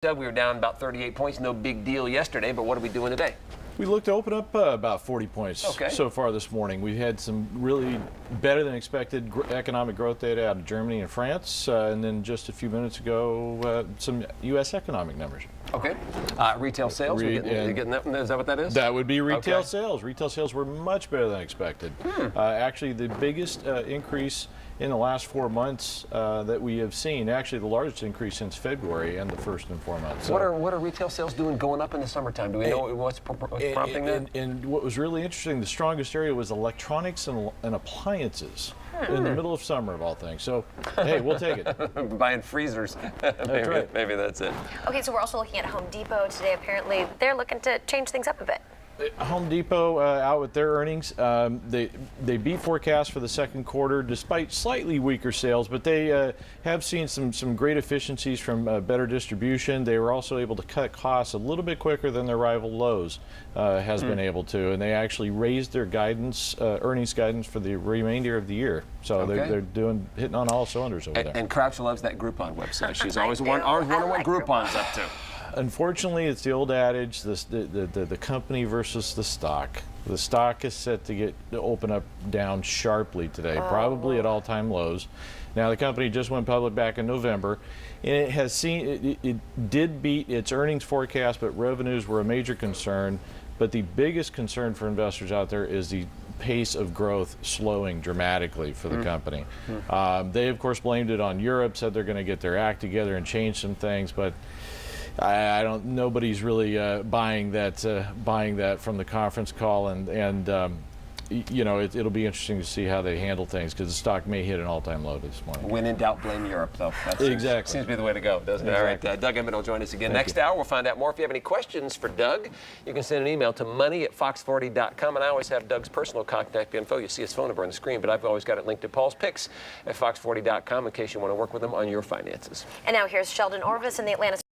We were down about 38 points, no big deal yesterday, but what are we doing today? We look to open up about 40 points so far this morning. We've had some really better than expected economic growth data out of Germany and France, and then just a few minutes ago, some U.S. economic numbers. Okay. Retail sales, you're getting that, is that what that is? That would be retail sales. Retail sales were much better than expected. Actually, the biggest increase in the last 4 months that we have seen, actually the largest increase since February and the first and 4 months. So, what are retail sales doing going up in the summertime? Do we know what's prompting that? And what was really interesting, the strongest area was electronics and appliances in the middle of summer of all things. So, hey, we'll take it. Buying freezers. That's right. Maybe that's it. Okay, so we're also looking at Home Depot today. Apparently, they're looking to change things up a bit. Home Depot out with their earnings. They beat forecast for the second quarter despite slightly weaker sales, but they have seen some great efficiencies from better distribution. They were also able to cut costs a little bit quicker than their rival Lowe's has been able to, and they actually raised their guidance, earnings guidance for the remainder of the year. So they're hitting on all cylinders over there. And Crouch loves that Groupon website. She's always wondering what Groupon's up to. Unfortunately, it's the old adage, the company versus the stock. The stock is set to open up down sharply today, probably at all-time lows. Now, the company just went public back in November, and it has seen it did beat its earnings forecast, but revenues were a major concern. But the biggest concern for investors out there is the pace of growth slowing dramatically for the company. They, of course, blamed it on Europe, said they're going to get their act together and change some things, but nobody's really buying that from the conference call, and you know, it'll be interesting to see how they handle things, because the stock may hit an all-time low this morning. When in doubt, blame Europe, though. That exactly. Seems to be the way to go, doesn't it? Exactly. All right, Doug Edmond will join us again next hour. We'll find out more. If you have any questions for Doug, you can send an email to money@fox40.com, and I always have Doug's personal contact info. You see his phone number on the screen, but I've always got it linked to Paul's picks at fox40.com in case you want to work with him on your finances. And now here's Sheldon Orvis in the Atlanta